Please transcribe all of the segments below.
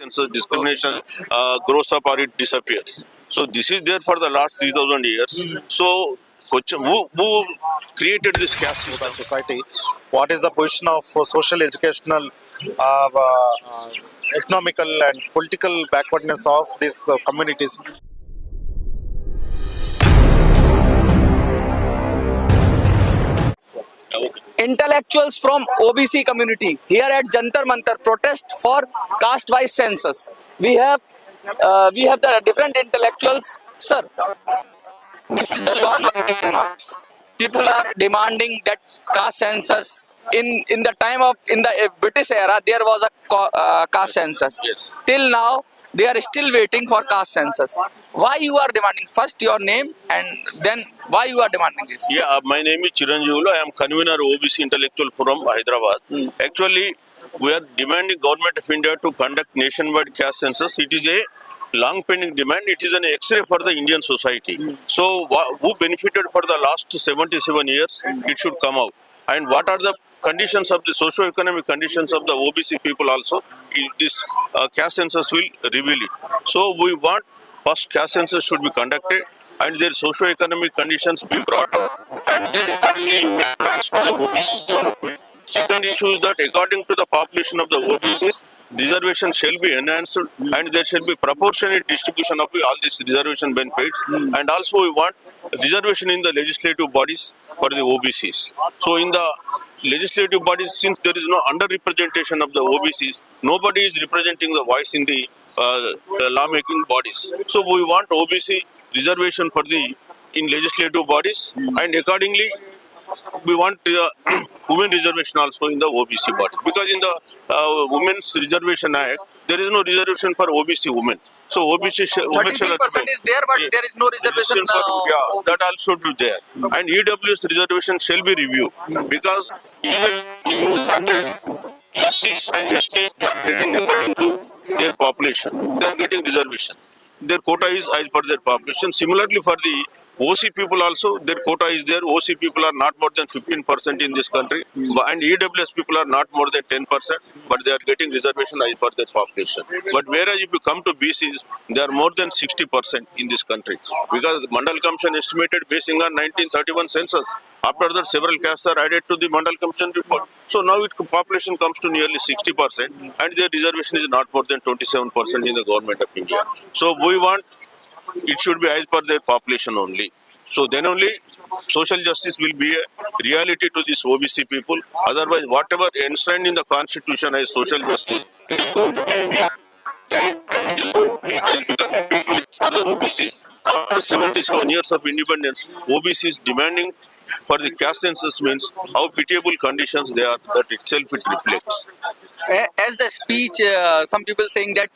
Census discrimination grows up or it disappears. So this is there for the last 3,000 years. So who created this caste system? Society, what is the position of social, educational, economical and political backwardness of these communities? Intellectuals from OBC community here at Jantar Mantar protest for caste-wise census. We have the different intellectuals, sir. This is a long demands. People are demanding that caste census. In the time of in the British era, there was a caste census. Yes. Till now, they are still waiting for caste census. Why you are demanding? First your name and then why you are demanding this? Yeah, my name is Chiranjeevulu. I am convener OBC Intellectual Forum, Hyderabad. Actually, we are demanding Government of India to conduct nationwide caste census. It is a long pending demand. It is an X-ray for the Indian society. So, who benefited for the last 77 years? It should come out. And what are the conditions of the socio-economic conditions of the OBC people also? This caste census will reveal it. So, we want first caste census should be conducted and their socio-economic conditions be brought up. And then accordingly plans for the OBCs development. Second issue is that according to the population of the OBCs, reservation shall be enhanced and there shall be proportionate distribution of all these reservation benefits. And also we want reservation in the legislative bodies for the OBCs. So in the legislative bodies, since there is no underrepresentation of the OBCs, nobody is representing the voice in the lawmaking bodies. So we want OBC reservation for the in legislative bodies, and accordingly we want women reservation also in the OBC body, because in the Women's Reservation Act there is no reservation for OBC women. So OBC women shall 33% is there, but there is no reservation. Yeah, that also should be there. And EWS reservation shall be reviewed, because even SCs and STs are getting according to their population. They are getting reservation. Their quota is as per their population. Similarly, for the OC people also, their quota is there. OC people are not more than 15% in this country, and EWS people are not more than 10%, but they are getting reservation as per their population. But whereas if you come to BCs, they are more than 60% in this country, because Mandal Commission estimated basing on 1931 census. After that, several castes are added to the Mandal Commission report. So now its population comes to nearly 60%, and their reservation is not more than 27% in the Government of India. So we want it should be as per their population only. So then only social justice will be a reality to these OBC people. Otherwise, whatever enshrined in the Constitution as social justice, it is going to be for the OBCs. After 77 years of independence, OBCs demanding for the caste census means how pitiable conditions they are, that itself it reflects. As the speech, some people saying that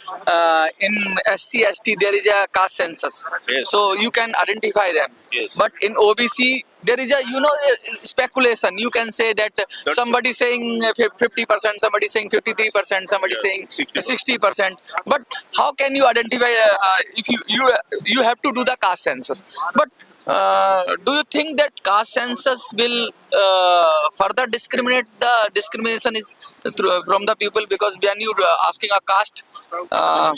in SC, ST there is a caste census. Yes. So you can identify them. Yes. But in OBC, there is a, speculation. You can say that somebody saying 50%, somebody saying 53%, somebody saying 60%. But how can you identify if you have to do the caste census? But do you think that caste census will further discriminate? The discrimination is from the people, because when you asking a caste,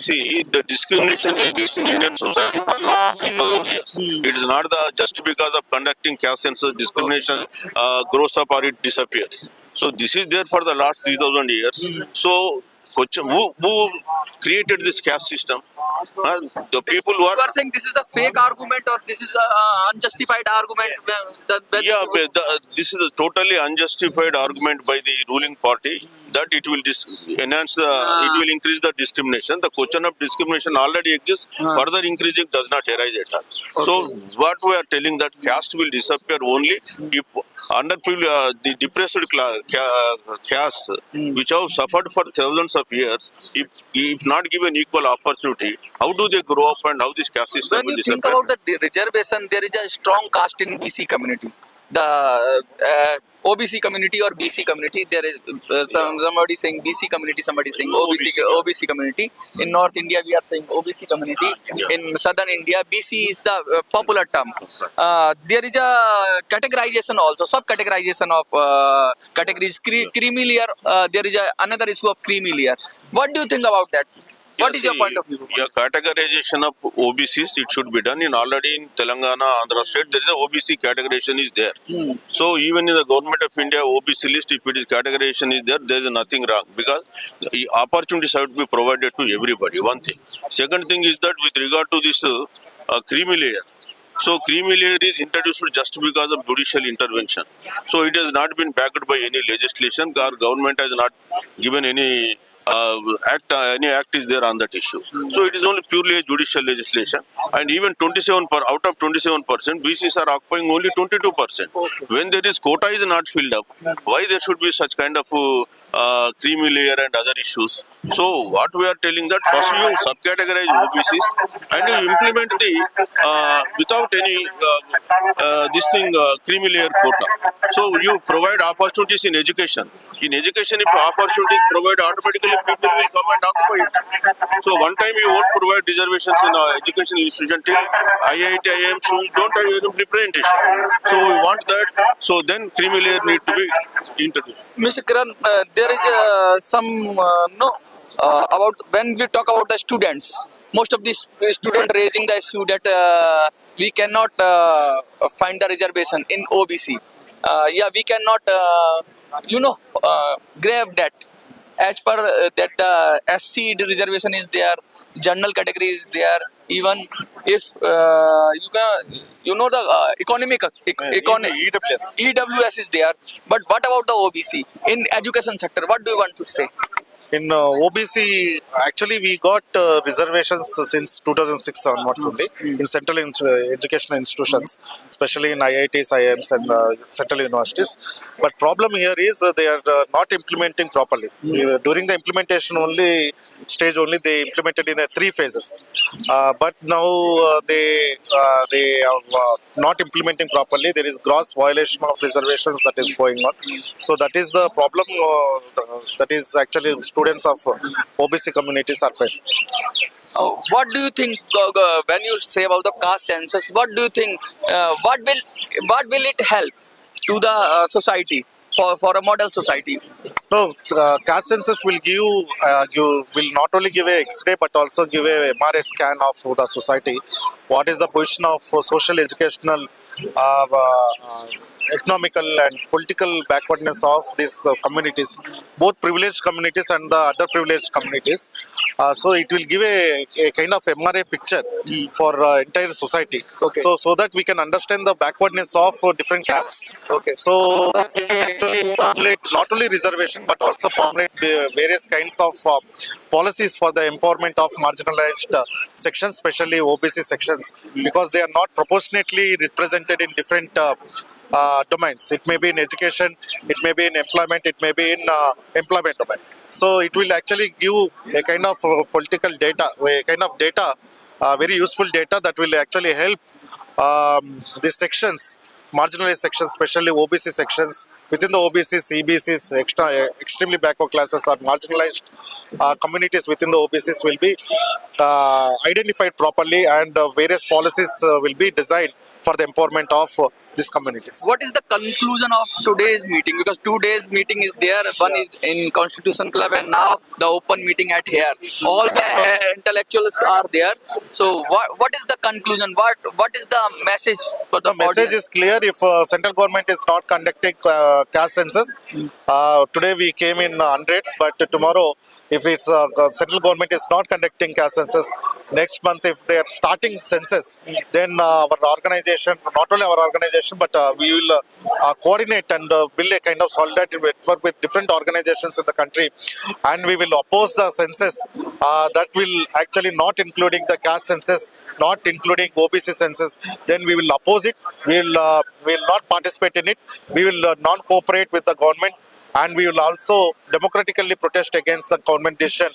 see, the discrimination exists in Indian society for last 3,000 years. It is not just because of conducting caste census discrimination grows up or it disappears. So this is there for the last 3,000 years. So who created this caste system? The people who are... You are saying this is a fake argument, or this is an unjustified argument? This is a totally unjustified argument by the ruling party, that it will enhance it will increase the discrimination. The question of discrimination already exists. Further increasing does not arise at all. So what we are telling, that caste will disappear only if under the depressed caste, which have suffered for thousands of years, if not given equal opportunity, how do they grow up and how this caste system when will you think disappear? about the reservation, there is a strong caste in BC community. The OBC community or BC community, there is somebody saying BC community, somebody saying OBC community. In North India, we are saying OBC community. In Southern India, BC is the popular term. There is a categorization also, sub-categorization of categories. Creamy layer, there is another issue of creamy layer. What do you think about that? What is your point of view? Yeah, categorization of OBCs, it should be done. Already in Telangana, Andhra state, there is a OBC categorization is there. So even in the government of India OBC list, if it is categorization is there is nothing wrong, because the opportunities have to be provided to everybody. One thing. Second thing is that with regard to this creamy layer. So creamy layer is introduced just because of judicial intervention. So it has not been backed by any legislation. Our government has not given any any act is there on that issue. So it is only purely a judicial legislation. And even out of 27%, BCs are occupying only 22%. When there is quota is not filled up, why there should be such kind of creamy layer and other issues? So what we are telling that first you subcategorize OBCs and you implement the without any creamy layer quota. So you provide opportunities in education. In education, if opportunities provide, automatically people will come and occupy it. So one time you won't provide reservations in education institution till IIT, IIMs, you don't have any representation. So we want that. So then creamy layer need to be introduced. Mr. Kiran, there is about when we talk about the students, most of these students raising the issue that we cannot find the reservation in OBC. We cannot, grab that. As per that, SC reservation is there, general category is there. Even if the EWS is there, but what about the OBC in education sector? What do you want to say? In OBC, actually we got reservations since 2006 onwards only in central educational institutions, especially in IITs, IIMs and central universities. But problem here is they are not implementing properly. During the implementation stage only they implemented in 3 phases. But now they are not implementing properly. There is gross violation of reservations that is going on. So that is the problem that is actually students of OBC communities are facing. What do you think when you say about the caste census? What do you think? What will it help to the society for a model society? No, caste census will will not only give a X-ray but also give a MRI scan of the society. What is the position of social, educational, economical and political backwardness of these communities, both privileged communities and the underprivileged communities. So it will give a kind of MRA picture for entire society. Okay. So that we can understand the backwardness of different castes. Okay. So that we can actually formulate not only reservation but also formulate the various kinds of policies for the empowerment of marginalized sections, especially OBC sections, because they are not proportionately represented in different domains. It may be in education, it may be in employment, it may be in employment domain. So it will actually give a kind of political data, a kind of data, very useful data that will actually help these sections, marginalized sections, especially OBC sections. Within the OBCs, EBCs, extremely backward classes or marginalized communities within the OBCs will be identified properly, and various policies will be designed for the empowerment of these communities. What is the conclusion of today's meeting? Because 2 days meeting is there. One is in Constitution Club and now the open meeting at here. All the intellectuals are there. So what is the conclusion? What is the message for the message audience? is clear. If central government is not conducting caste census, today we came in hundreds, but tomorrow if it's central government is not conducting caste census, next month if they are starting census, then our organization, not only our organization, but we will coordinate and build a kind of solidarity network with different organizations in the country, and we will oppose the census that will actually not including the caste census, not including OBC census. Then we will oppose it. We will not participate in it. We will not cooperate with the government, and we will also democratically protest against the government decision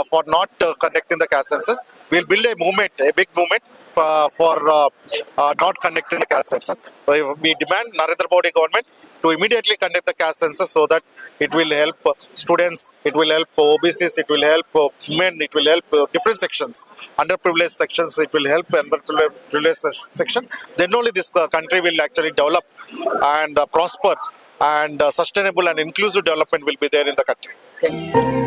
for not conducting the caste census. We will build a movement, a big movement for not conducting the caste census. We demand Narendra Modi government to immediately conduct the caste census so that it will help students, it will help OBCs, it will help women, it will help different sections, underprivileged sections, it will help underprivileged section. Then only this country will actually develop and prosper, and sustainable and inclusive development will be there in the country. Thank you.